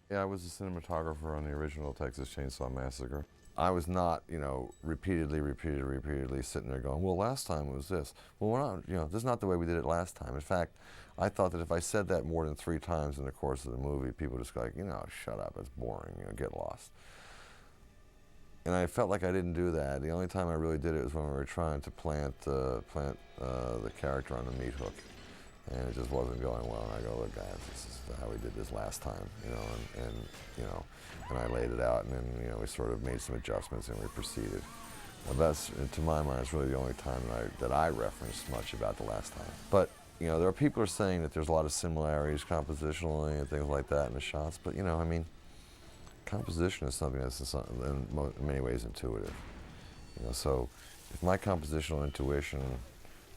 Yeah, I was a cinematographer on the original Texas Chainsaw Massacre. I was not, repeatedly sitting there going, well, last time it was this. Well, we're not, this is not the way we did it last time. In fact, I thought that if I said that more than 3 times in the course of the movie, people just go like, shut up, it's boring, get lost. And I felt like I didn't do that. The only time I really did it was when we were trying to plant the character on the meat hook, and it just wasn't going well. And I go, look, guys, this is how we did this last time, and I laid it out, and then we sort of made some adjustments and we proceeded. Now that's, to my mind, it's really the only time that I referenced much about the last time. But there are people who are saying that there's a lot of similarities compositionally and things like that in the shots. But composition is something that's in many ways intuitive. So if my compositional intuition,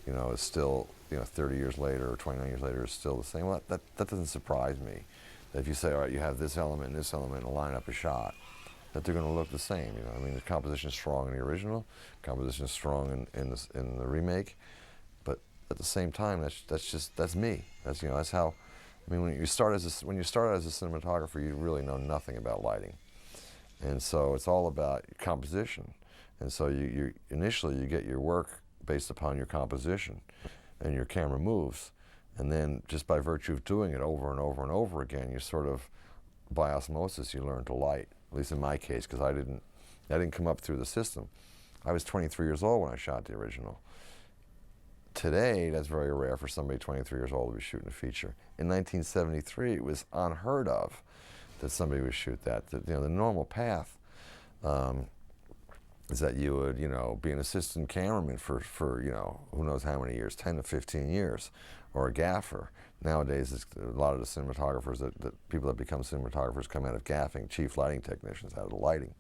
is still, 30 years later or 29 years later is still the same, well, that doesn't surprise me. That if you say, all right, you have this element and this element and line up a shot, that they're going to look the same. The composition is strong in the original, composition is strong in the remake, but at the same time, that's me. That's how. When you start out as a cinematographer, you really know nothing about lighting, and so it's all about composition. And so you initially you get your work based upon your composition, and your camera moves, and then just by virtue of doing it over and over and over again, you sort of, by osmosis, you learn to light. At least in my case, because I didn't come up through the system. I was 23 years old when I shot the original. Today, that's very rare for somebody 23 years old to be shooting a feature. In 1973, it was unheard of that somebody would shoot that. The normal path is that you would, be an assistant cameraman for who knows how many years, 10 to 15 years, or a gaffer. Nowadays, a lot of the cinematographers, that people that become cinematographers come out of gaffing, chief lighting technicians out of the lighting.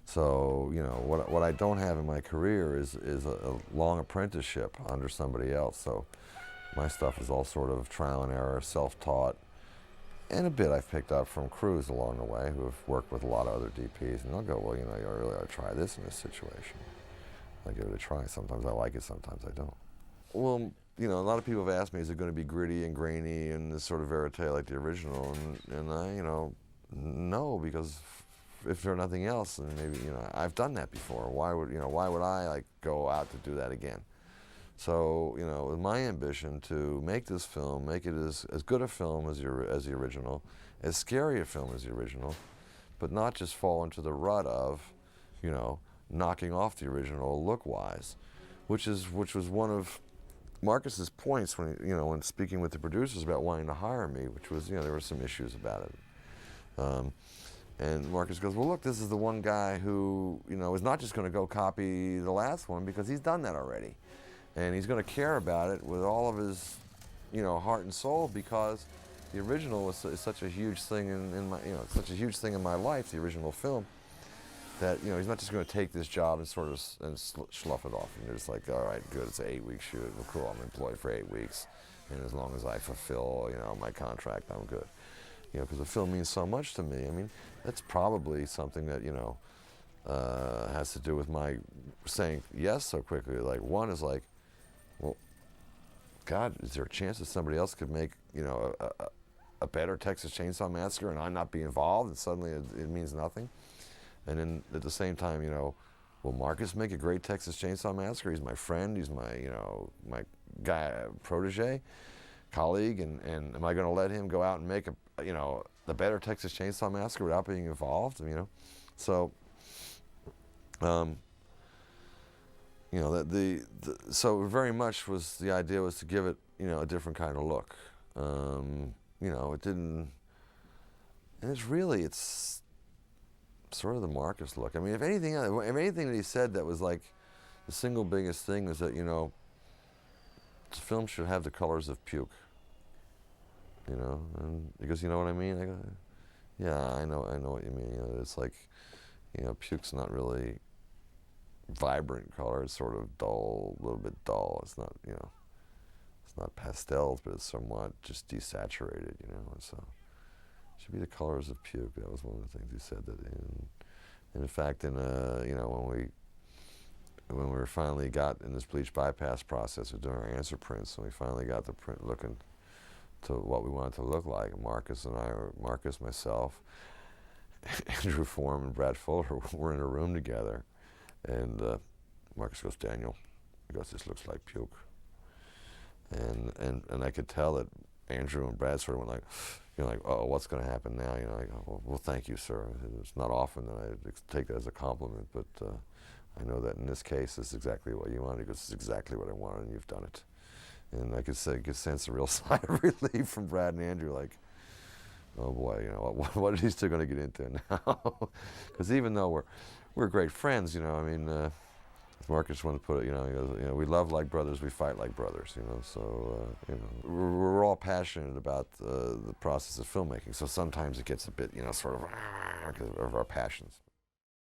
So, what I don't have in my career is a long apprenticeship under somebody else. So my stuff is all sort of trial and error, self-taught, and a bit I've picked up from crews along the way who have worked with a lot of other DPs, and they'll go, well, you really ought to try this in this situation. I give it a try. Sometimes I like it, sometimes I don't. Well, a lot of people have asked me, is it going to be gritty and grainy and this sort of verite like the original? And I, no, because if for nothing else, then maybe, I've done that before. Why would I go out to do that again? So, with my ambition to make this film, make it as good a film as the original, as scary a film as the original, but not just fall into the rut of, knocking off the original look-wise, which was one of Marcus's points when speaking with the producers about wanting to hire me, which was, there were some issues about it. And Marcus goes, well, look, this is the one guy who, is not just going to go copy the last one, because he's done that already. And he's going to care about it with all of his, heart and soul, because the original is such a huge thing in my, such a huge thing in my life, the original film, that, he's not just going to take this job and sort of slough it off. And you're just like, all right, good, it's an 8-week shoot. Well, cool, I'm employed for 8 weeks. And as long as I fulfill, my contract, I'm good. Because the film means so much to me. That's probably something that, has to do with my saying yes so quickly. Like, one is like, well, God, is there a chance that somebody else could make, a better Texas Chainsaw Massacre and I not be involved, and suddenly it means nothing? And then at the same time, will Marcus make a great Texas Chainsaw Massacre? He's my friend, he's my, my guy, protege, colleague, and am I going to let him go out and make the better Texas Chainsaw Massacre without being involved? So, so very much the idea was to give it, a different kind of look. It didn't, and it's sort of the Marcus look. If anything that he said that was like the single biggest thing was that, the film should have the colors of puke. And because you know what I mean? I go, yeah, I know what you mean. It's like, puke's not really vibrant color. It's sort of dull, a little bit dull. It's not, it's not pastels, but it's somewhat just desaturated, And so it should be the colors of puke. That was one of the things he said. That, and in fact, when we finally got in this bleach bypass process of doing our answer prints, and we finally got the print looking to what we wanted to look like. Marcus and I, Marcus, myself, Andrew Form, and Brad Fuller were in a room together, and Marcus goes, "Daniel," he goes, "this looks like puke." And I could tell that Andrew and Brad sort of went like, like, "Oh, what's going to happen now?" Like, "Oh, well, thank you, sir. It's not often that I take that as a compliment, but I know that in this case, this is exactly what you wanted." He goes, "This is exactly what I wanted, and you've done it." And I could sense a real sigh of relief from Brad and Andrew, like, "Oh boy, what are these two going to get into now?" Because even though we're great friends, I mean, as Marcus wanted to put it, he goes, "We love like brothers, we fight like brothers," So, we're all passionate about the process of filmmaking. So sometimes it gets a bit, sort of, because of our passions.